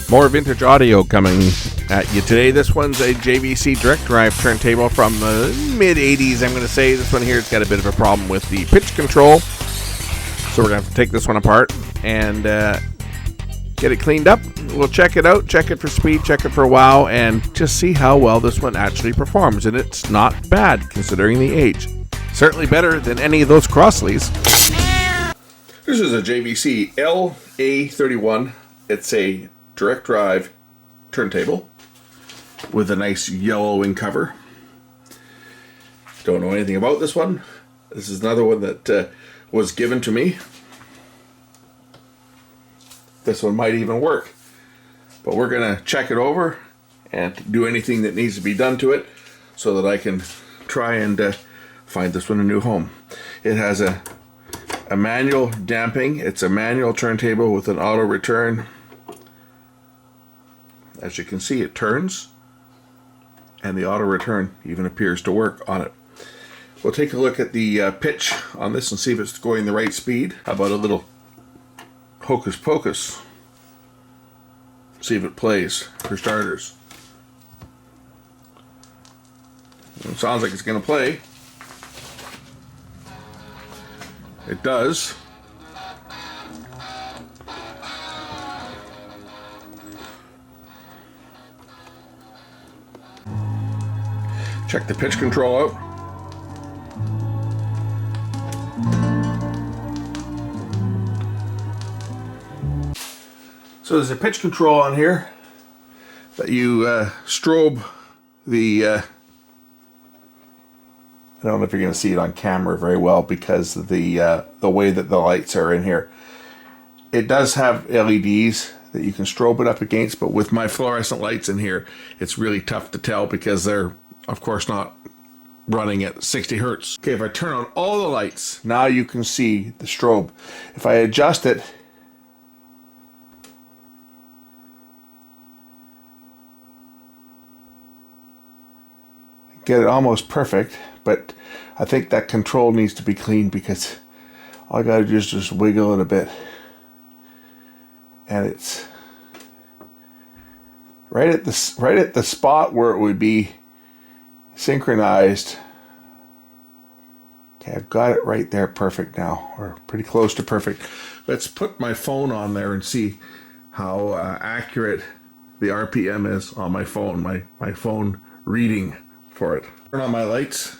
More vintage audio coming at you today. This one's a JVC direct drive turntable from the mid-80s. I'm going to say this one here has got a bit of a problem with the pitch control. So we're going to have to take this one apart and get it cleaned up. We'll check it out, check it for speed, check it for wow, and just see how well this one actually performs. And it's not bad considering the age. Certainly better than any of those Crossleys. This is a JVC LA31. It's a direct drive turntable with a nice yellowing cover. Don't know anything about this one. This is another one that was given to me. This one might even work, but we're gonna check it over and do anything that needs to be done to it so that I can try and find this one a new home. It has a manual damping. It's a manual turntable with an auto return. As you can see, it turns, and the auto return even appears to work on it. We'll take a look at the pitch on this and see if it's going the right speed. How about a little hocus pocus? See if it plays, for starters. It sounds like it's going to play. It does. Check the pitch control out. So there's a pitch control on here that you strobe the I don't know if you're going to see it on camera very well because of the way that the lights are in here. It does have LEDs that you can strobe it up against, but with my fluorescent lights in here, it's really tough to tell because they're, of course, not running at 60 hertz. Okay, if I turn on all the lights, now you can see the strobe. If I adjust it, get it almost perfect, but I think that control needs to be cleaned because all I gotta do is just wiggle it a bit, and it's right at the spot where it would be synchronized. Okay, I've got it right there, perfect now, or pretty close to perfect. Let's put my phone on there and see how accurate the RPM is on my phone. My phone reading for it. Turn on my lights.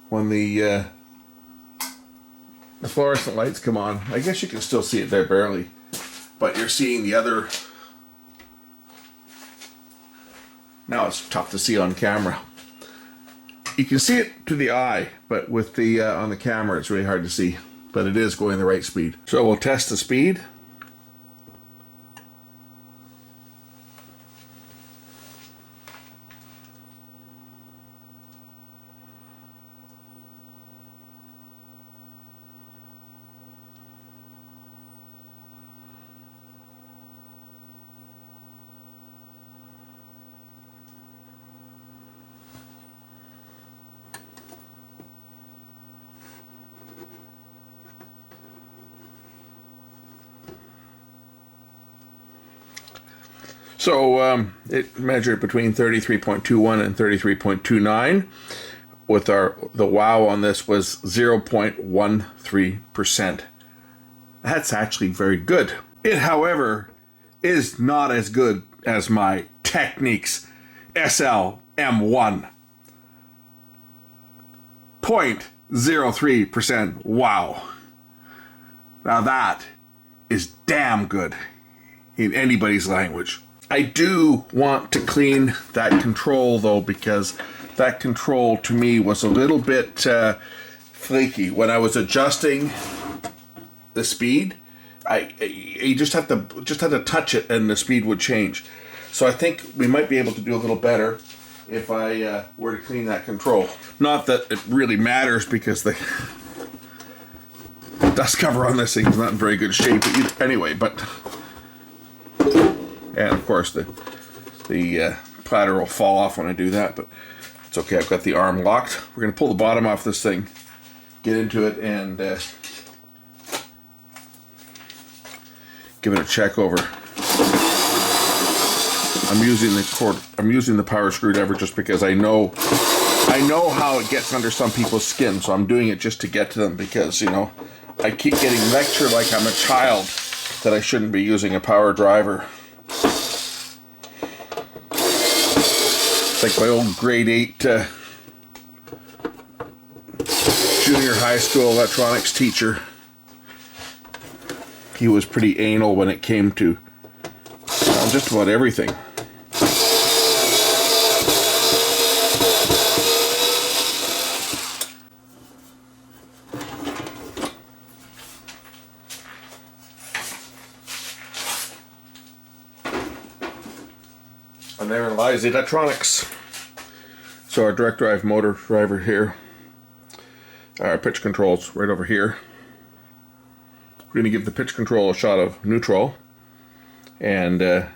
When the fluorescent lights come on, I guess you can still see it there barely, but you're seeing the other. Now it's tough to see on camera. You can see it to the eye, but with the on the camera it's really hard to see, but it is going the right speed. So we'll test the speed. So it measured between 33.21 and 33.29. With the wow on this was 0.13%. That's actually very good. It, however, is not as good as my Technics SL M1. 0.03% wow. Now that is damn good in anybody's language. I do want to clean that control though, because that control to me was a little bit flaky. When I was adjusting the speed, I just had to touch it and the speed would change. So I think we might be able to do a little better if I were to clean that control. Not that it really matters because the dust cover on this thing is not in very good shape anyway, but and of course the platter will fall off when I do that, but it's okay. I've got the arm locked. We're going to pull the bottom off this thing, get into it, and give it a check over. I'm using the power screwdriver just because I know how it gets under some people's skin, so I'm doing it just to get to them because, you know, I keep getting lectured like I'm a child that I shouldn't be using a power driver. It's like my old grade 8 junior high school electronics teacher. He was pretty anal when it came to just about everything. And therein lies the electronics. So our direct drive motor driver here. Our pitch controls right over here. We're going to give the pitch control a shot of neutral. And then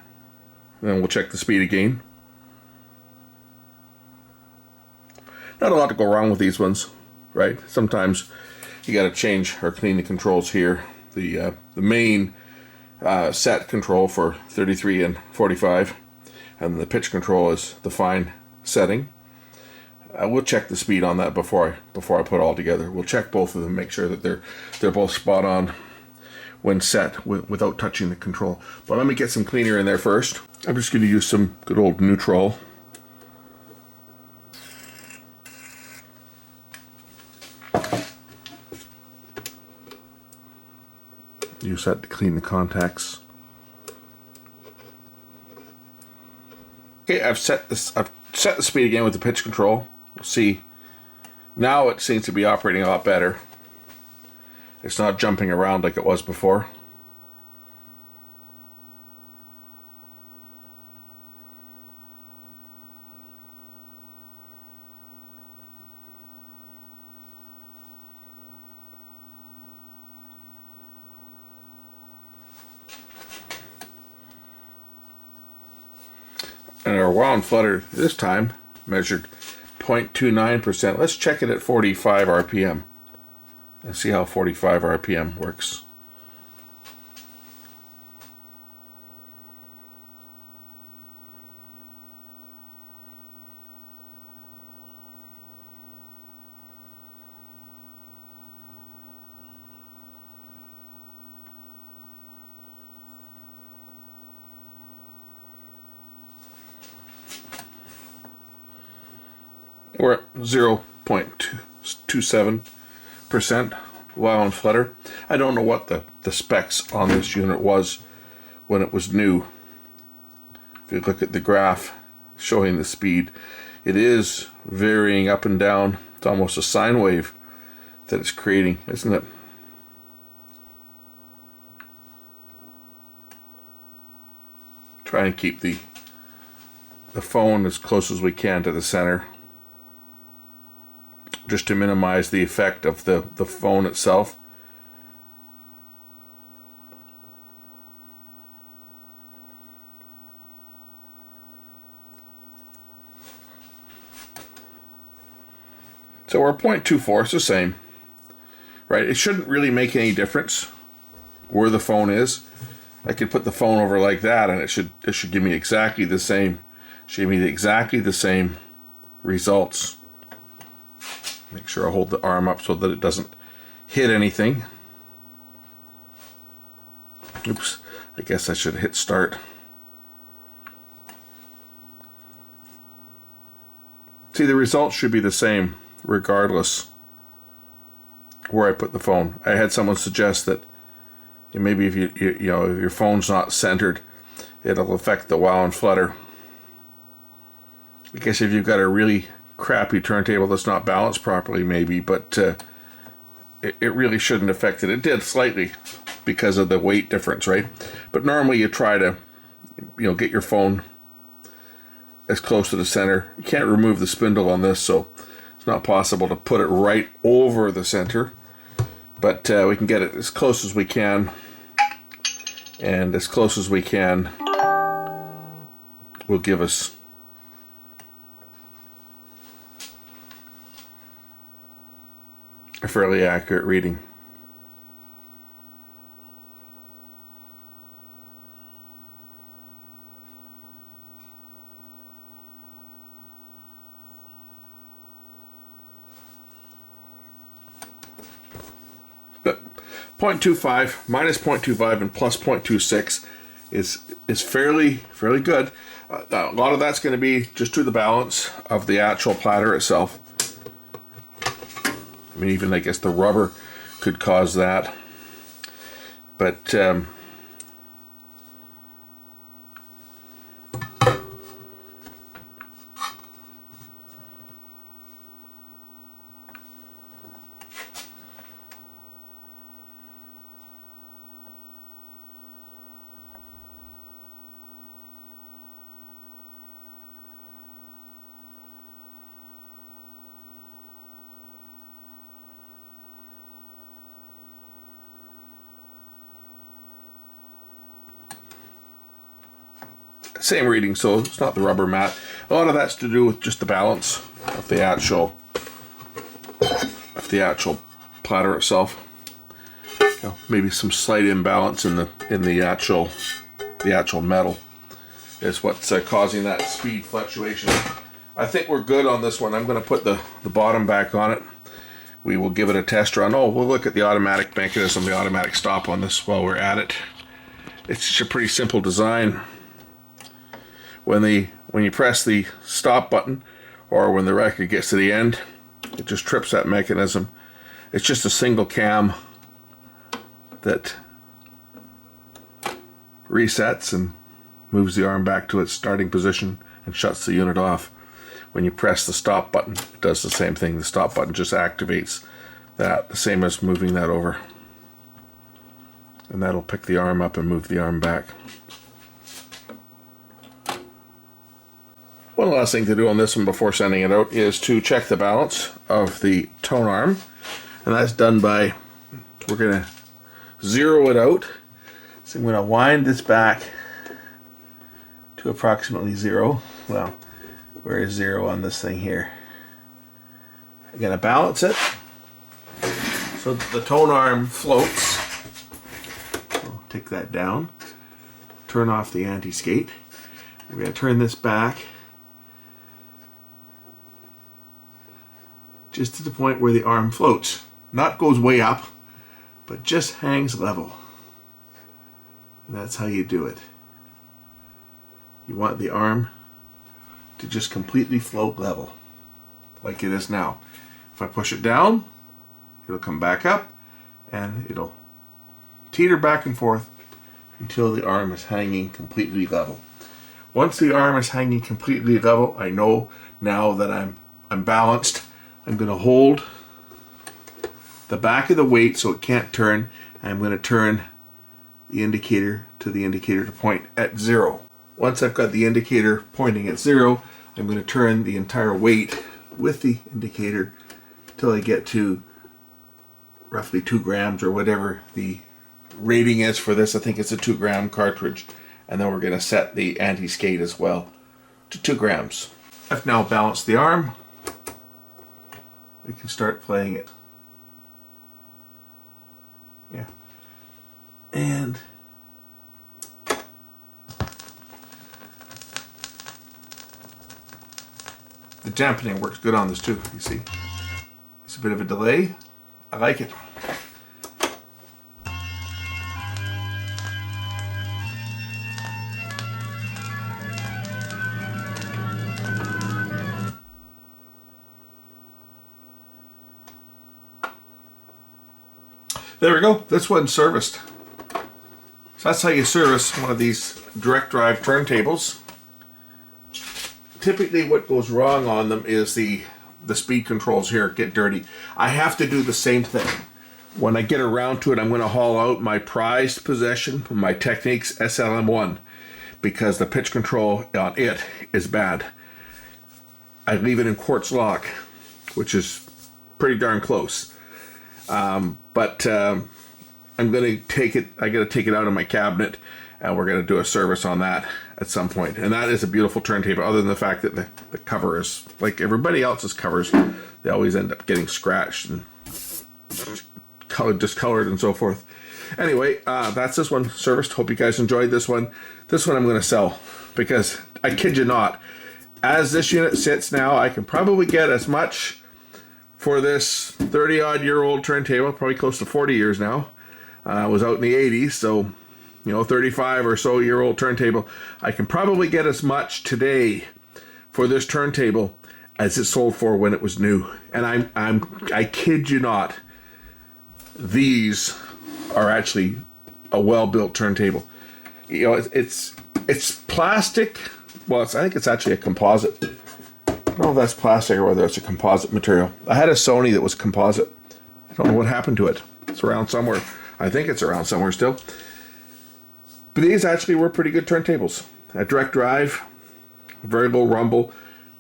we'll check the speed again. Not a lot to go wrong with these ones, right? Sometimes you got to change or clean the controls here. The main set control for 33 and 45. And the pitch control is the fine setting. We'll check the speed on that before I put it all together. We'll check both of them, make sure that they're both spot on when set without touching the control. But let me get some cleaner in there first. I'm just going to use some good old neutral. Use that to clean the contacts. Okay, I've set the speed again with the pitch control. We'll see. Now it seems to be operating a lot better. It's not jumping around like it was before. And our wound flutter this time measured 0.29%. Let's check it at 45 RPM and see how 45 RPM works. We're at 0.27% wound flutter. I don't know what the specs on this unit was when it was new. If you look at the graph showing the speed, it is varying up and down. It's almost a sine wave that it's creating, isn't it? Try and keep the phone as close as we can to the center, just to minimize the effect of the phone itself. So we're 0.24, it's the same, right? It shouldn't really make any difference where the phone is. I could put the phone over like that and it should give me exactly the same. Should give me exactly the same results. Make sure I hold the arm up so that it doesn't hit anything. Oops, I guess I should hit start. See, the results should be the same regardless where I put the phone. I had someone suggest that maybe if you know, if your phone's not centered, it'll affect the wow and flutter. I guess if you've got a really crappy turntable that's not balanced properly, maybe, but it really shouldn't affect it. It did slightly because of the weight difference, right? But normally you try to, get your phone as close to the center. You can't remove the spindle on this, so it's not possible to put it right over the center, but we can get it as close as we can, and as close as we can will give us a fairly accurate reading. 0.25 minus 0.25 and plus 0.26 is fairly good. A lot of that's going to be just through the balance of the actual platter itself. I mean, even I guess the rubber could cause that, but same reading, so it's not the rubber mat. A lot of that's to do with just the balance of the actual platter itself. You know, maybe some slight imbalance in the actual metal is what's causing that speed fluctuation. I think we're good on this one. I'm going to put the bottom back on it. We will give it a test run. Oh, we'll look at the automatic mechanism, the automatic stop on this while we're at it. It's just a pretty simple design. When you press the stop button, or when the record gets to the end, it just trips that mechanism. It's just a single cam that resets and moves the arm back to its starting position and shuts the unit off. When you press the stop button, it does the same thing. The stop button just activates that, the same as moving that over. And that'll pick the arm up and move the arm back. One last thing to do on this one before sending it out is to check the balance of the tone arm. And that's done by, we're going to zero it out. So I'm going to wind this back to approximately 0. Well, where is 0 on this thing here? I'm going to balance it so that the tone arm floats. I'll take that down. Turn off the anti-skate. We're going to turn this back just to the point where the arm floats. Not goes way up, but just hangs level. And that's how you do it. You want the arm to just completely float level, like it is now. If I push it down, it'll come back up, and it'll teeter back and forth until the arm is hanging completely level. Once the arm is hanging completely level, I know now that I'm balanced. I'm going to hold the back of the weight so it can't turn. I'm going to turn the indicator to point at 0. Once I've got the indicator pointing at 0, I'm going to turn the entire weight with the indicator till I get to roughly 2 grams or whatever the rating is for this. I think it's a 2 gram cartridge. And then we're going to set the anti-skate as well to 2 grams. I've now balanced the arm. We can start playing it. Yeah. And the dampening works good on this too, you see. It's a bit of a delay. I like it. There we go. This one's serviced. So that's how you service one of these direct drive turntables. Typically what goes wrong on them is the speed controls here get dirty. I have to do the same thing. When I get around to it, I'm going to haul out my prized possession, my Technics SLM1, because the pitch control on it is bad. I leave it in quartz lock, which is pretty darn close. But I'm going to take it, I got to take it out of my cabinet, and we're going to do a service on that at some point. And that is a beautiful turntable, other than the fact that the cover is, like everybody else's covers, they always end up getting scratched and discolored and so forth. Anyway, that's this one serviced. Hope you guys enjoyed this one. This one I'm going to sell, because I kid you not, as this unit sits now, I can probably get as much for this 30-odd-year-old turntable, probably close to 40 years now, Was out in the 80s, so 35 or so year old turntable. I can probably get as much today for this turntable as it sold for when it was new. And I kid you not, these are actually a well-built turntable. It's plastic. Well, I think it's actually a composite. I don't know if that's plastic or whether it's a composite material. I had a Sony that was composite. I don't know what happened to it. It's around somewhere. I think it's around somewhere still. But these actually were pretty good turntables. A direct drive, very low rumble,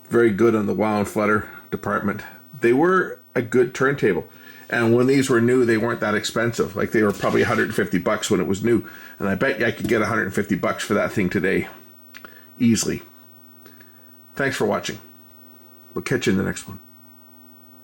very good on the wow and flutter department. They were a good turntable. And when these were new, they weren't that expensive. Like, they were probably $150 when it was new. And I bet you I could get $150 for that thing today. Easily. Thanks for watching. We'll catch you in the next one.